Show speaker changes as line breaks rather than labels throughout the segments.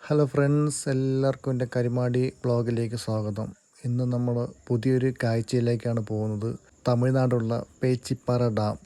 Hello friends, എല്ലാവർക്കും എൻ്റെ കരിമാടി ബ്ലോഗിലേക്ക് സ്വാഗതം. ഇന്ന് നമ്മൾ പുതിയൊരു കാഴ്ചയിലേക്കാണ് പോകുന്നത്. തമിഴ്നാടുള്ള പേച്ചിപ്പാറ ഡാം.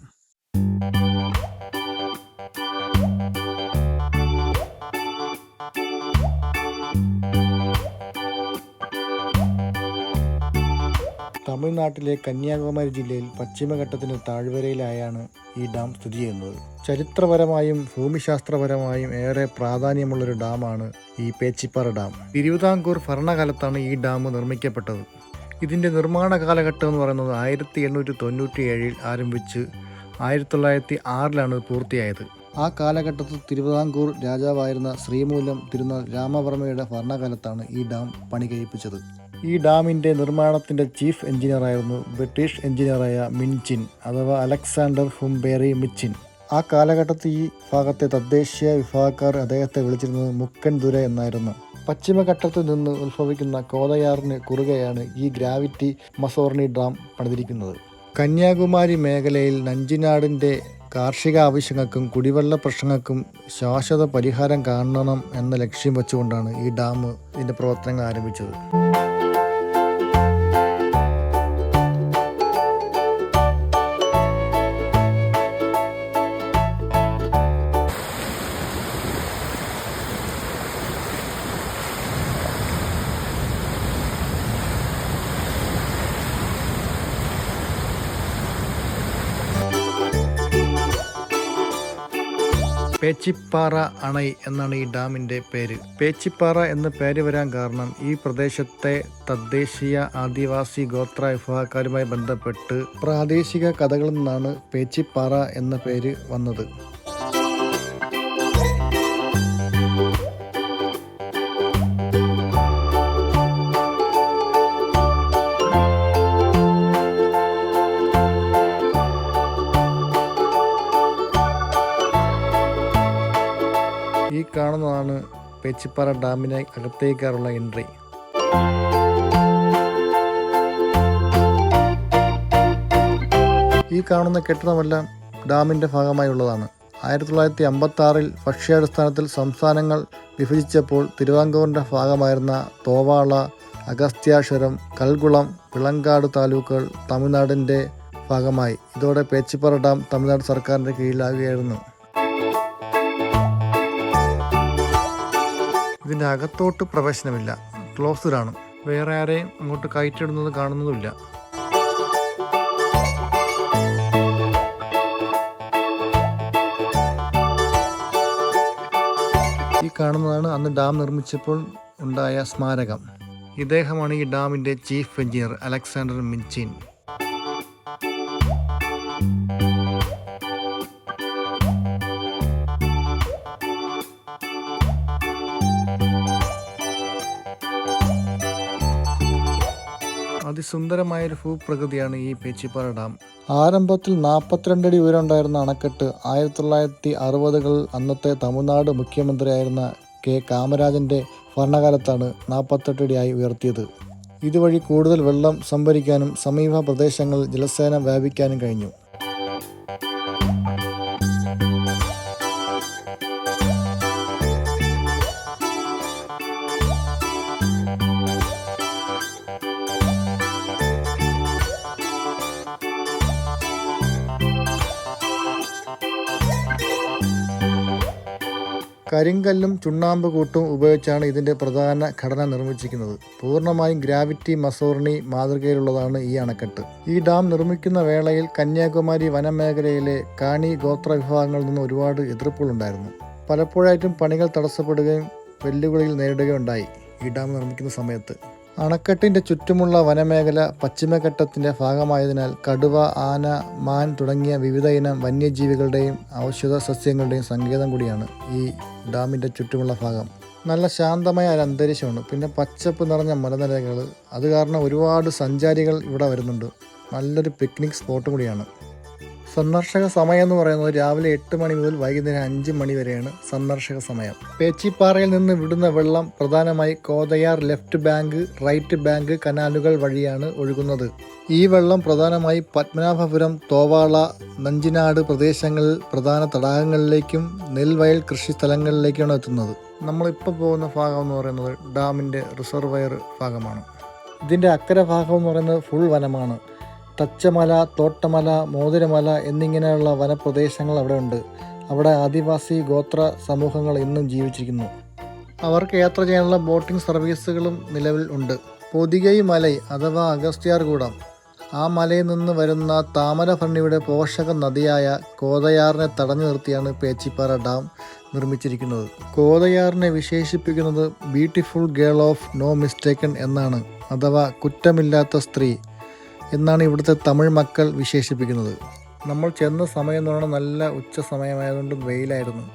തമിഴ്നാട്ടിലെ കന്യാകുമാരി ജില്ലയിൽ പശ്ചിമഘട്ടത്തിൻ്റെ താഴ്വരയിലായാണ് ഈ ഡാം സ്ഥിതി ചെയ്യുന്നത്. ചരിത്രപരമായും ഭൂമിശാസ്ത്രപരമായും ഏറെ പ്രാധാന്യമുള്ളൊരു ഡാമാണ് ഈ പേച്ചിപ്പാറ ഡാം. തിരുവിതാംകൂർ ഭരണകാലത്താണ് ഈ ഡാം നിർമ്മിക്കപ്പെട്ടത്. ഇതിൻ്റെ നിർമ്മാണ കാലഘട്ടം എന്ന് പറയുന്നത് 1897 ആരംഭിച്ച് 1906 പൂർത്തിയായത്. ആ കാലഘട്ടത്തിൽ തിരുവിതാംകൂർ രാജാവായിരുന്ന ശ്രീമൂലം തിരുനാൾ രാമവർമ്മയുടെ ഭരണകാലത്താണ് ഈ ഡാം പണി കഴിപ്പിച്ചത്. ഈ ഡാമിൻ്റെ നിർമ്മാണത്തിൻ്റെ ചീഫ് എഞ്ചിനീയറായിരുന്നു ബ്രിട്ടീഷ് എഞ്ചിനീയറായ മിൻചിൻ അഥവാ അലക്സാണ്ടർ ഹുംബേറി മിച്ചിൻ. ആ കാലഘട്ടത്തിൽ ഈ ഭാഗത്തെ തദ്ദേശീയ വിഭാഗക്കാർ അദ്ദേഹത്തെ വിളിച്ചിരുന്നത് മുക്കൻ ദുര എന്നായിരുന്നു. പശ്ചിമഘട്ടത്തിൽ നിന്ന് ഉത്ഭവിക്കുന്ന കോതയാറിന് കുറുകെയാണ് ഈ ഗ്രാവിറ്റി മസോർണി ഡാം പണിതിരിക്കുന്നത്. കന്യാകുമാരി മേഖലയിൽ നഞ്ചിനാടിൻ്റെ കാർഷിക ആവശ്യങ്ങൾക്കും കുടിവെള്ള പ്രശ്നങ്ങൾക്കും ശാശ്വത പരിഹാരം കാണണം എന്ന ലക്ഷ്യം വെച്ചുകൊണ്ടാണ് ഈ ഡാം ഇതിൻ്റെ പ്രവർത്തനങ്ങൾ ആരംഭിച്ചത്. പേച്ചിപ്പാറ അണൈ എന്നാണ് ഈ ഡാമിൻ്റെ പേര്. പേച്ചിപ്പാറ എന്ന പേര് വരാൻ കാരണം ഈ പ്രദേശത്തെ തദ്ദേശീയ ആദിവാസി ഗോത്ര വിഭാഗക്കാരുമായി ബന്ധപ്പെട്ട് പ്രാദേശിക കഥകളിൽ നിന്നാണ് പേച്ചിപ്പാറ എന്ന പേര് വന്നത്. ഈ കാണുന്നതാണ് പേച്ചിപ്പാറ ഡാമിനെ അകത്തേക്കാറുള്ള എൻട്രി. ഈ കാണുന്ന കെട്ടിടമെല്ലാം ഡാമിൻ്റെ ഭാഗമായുള്ളതാണ്. 1956 ഭക്ഷ്യാടിസ്ഥാനത്തിൽ സംസ്ഥാനങ്ങൾ വിഭജിച്ചപ്പോൾ തിരുവിതാംകൂറിൻ്റെ ഭാഗമായിരുന്ന തോവാള, അഗസ്ത്യാശ്വരം, കൽകുളം, വിളങ്കാട് താലൂക്കുകൾ തമിഴ്നാടിൻ്റെ ഭാഗമായി. ഇതോടെ പേച്ചിപ്പാറ ഡാം തമിഴ്നാട് സർക്കാരിൻ്റെ കീഴിലാകുകയായിരുന്നു. ഇതിൻ്റെ അകത്തോട്ട് പ്രവേശനമില്ല, ക്ലോസ്ഡ് ആണ്. വേറെ ആരെയും അങ്ങോട്ട് കയറ്റിടുന്നത് കാണുന്നതുമില്ല. ഈ കാണുന്നതാണ് അന്ന് ഡാം നിർമ്മിച്ചപ്പോൾ ഉണ്ടായ സ്മാരകം. ഇദ്ദേഹമാണ് ഈ ഡാമിൻ്റെ ചീഫ് എഞ്ചിനീയർ അലക്സാണ്ടർ മിൻചിൻ. അതിസുന്ദരമായൊരു ഭൂപ്രകൃതിയാണ് ഈ പേച്ചിപ്പാറ ഡാം. ആരംഭത്തിൽ 42 അടി ഉയരം ഉണ്ടായിരുന്ന അണക്കെട്ട് 1960 അന്നത്തെ തമിഴ്നാട് മുഖ്യമന്ത്രിയായിരുന്ന കെ കാമരാജൻ്റെ ഭരണകാലത്താണ് 48 അടിയായി ഉയർത്തിയത്. ഇതുവഴി കൂടുതൽ വെള്ളം സംഭരിക്കാനും സമീപ പ്രദേശങ്ങളിൽ ജലസേന വ്യാപിക്കാനും കഴിഞ്ഞു. കരിങ്കല്ലും ചുണ്ണാമ്പ് കൂട്ടും ഉപയോഗിച്ചാണ് ഇതിൻ്റെ പ്രധാന ഘടന നിർമ്മിച്ചിരിക്കുന്നത്. പൂർണ്ണമായും ഗ്രാവിറ്റി മസോർണി മാതൃകയിലുള്ളതാണ് ഈ അണക്കെട്ട്. ഈ ഡാം നിർമ്മിക്കുന്ന വേളയിൽ കന്യാകുമാരി വനമേഖലയിലെ കാണി ഗോത്ര വിഭാഗങ്ങളിൽ നിന്ന് ഒരുപാട് എതിർപ്പുകളുണ്ടായിരുന്നു. പലപ്പോഴായിട്ടും പണികൾ തടസ്സപ്പെടുകയും വെല്ലുവിളികൾ നേരിടുകയും ഉണ്ടായി ഈ ഡാം നിർമ്മിക്കുന്ന സമയത്ത്. അണക്കെട്ടിൻ്റെ ചുറ്റുമുള്ള വനമേഖല പശ്ചിമഘട്ടത്തിൻ്റെ ഭാഗമായതിനാൽ കടുവ, ആന, മാൻ തുടങ്ങിയ വിവിധ ഇനം വന്യജീവികളുടെയും ഔഷധ സസ്യങ്ങളുടെയും സങ്കേതം കൂടിയാണ് ഈ ഡാമിൻ്റെ ചുറ്റുമുള്ള ഭാഗം. നല്ല ശാന്തമായ ഒരു അന്തരീക്ഷമാണ്. പിന്നെ പച്ചപ്പ് നിറഞ്ഞ മലനിരകൾ. അത് കാരണം ഒരുപാട് സഞ്ചാരികൾ ഇവിടെ വരുന്നുണ്ട്. നല്ലൊരു പിക്നിക് സ്പോട്ടും കൂടിയാണ്. സന്ദർശക സമയം എന്ന് പറയുന്നത് രാവിലെ 8 മണി മുതൽ വൈകുന്നേരം 5 മണി വരെയാണ് സന്ദർശക സമയം. പേച്ചിപ്പാറയിൽ നിന്ന് വിടുന്ന വെള്ളം പ്രധാനമായി Kothayar left bank, right bank കനാലുകൾ വഴിയാണ് ഒഴുകുന്നത്. ഈ വെള്ളം പ്രധാനമായി പത്മനാഭപുരം, തോവാള, നഞ്ചിനാട് പ്രദേശങ്ങളിൽ പ്രധാന തടാകങ്ങളിലേക്കും നെൽവയൽ കൃഷി സ്ഥലങ്ങളിലേക്കാണ് എത്തുന്നത്. നമ്മളിപ്പോൾ പോകുന്ന ഭാഗം എന്ന് പറയുന്നത് ഡാമിൻ്റെ റിസർവയർ ഭാഗമാണ്. ഇതിൻ്റെ അക്കരെ ഭാഗം എന്ന് പറയുന്നത് ഫുൾ വനമാണ്. തച്ചമല, തോട്ടമല, മോതിരമല എന്നിങ്ങനെയുള്ള വനപ്രദേശങ്ങൾ അവിടെ ഉണ്ട്. അവിടെ ആദിവാസി ഗോത്ര സമൂഹങ്ങൾ ഇന്നും ജീവിച്ചിരിക്കുന്നു. അവർക്ക് യാത്ര ചെയ്യാനുള്ള ബോട്ടിംഗ് സർവീസുകളും നിലവിൽ ഉണ്ട്. പൊതികൈ മലൈ അഥവാ അഗസ്ത്യാർകൂടം, ആ മലയിൽ നിന്ന് വരുന്ന താമരഭരണിയുടെ പോഷക നദിയായ കോതയാറിനെ തടഞ്ഞു നിർത്തിയാണ് പേച്ചിപ്പാറ ഡാം നിർമ്മിച്ചിരിക്കുന്നത്. കോതയാറിനെ വിശേഷിപ്പിക്കുന്നത് beautiful girl of no mistaken എന്നാണ്, അഥവാ കുറ്റമില്ലാത്ത സ്ത്രീ എന്നാണ് ഇവിടുത്തെ തമിഴ് മക്കൾ വിശേഷിപ്പിക്കുന്നത്. നമ്മൾ ചെന്ന സമയം എന്ന് പറഞ്ഞാൽ നല്ല ഉച്ച സമയമായതുകൊണ്ട് വെയിലായിരുന്നു.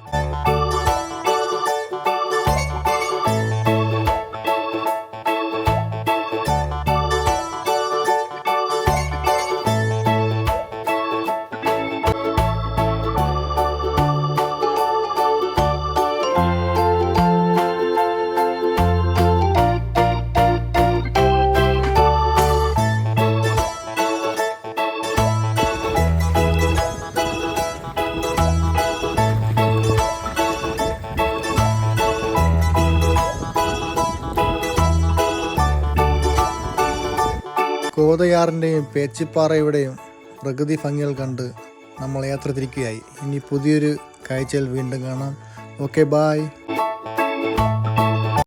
കോതയാറിൻ്റെയും പേച്ചിപ്പാറയുടെയും പ്രകൃതി ഭംഗികൾ കണ്ട് നമ്മൾ യാത്ര തിരിക്കുകയായി. ഇനി പുതിയൊരു കാഴ്ചയിൽ വീണ്ടും കാണാം. Okay, bye.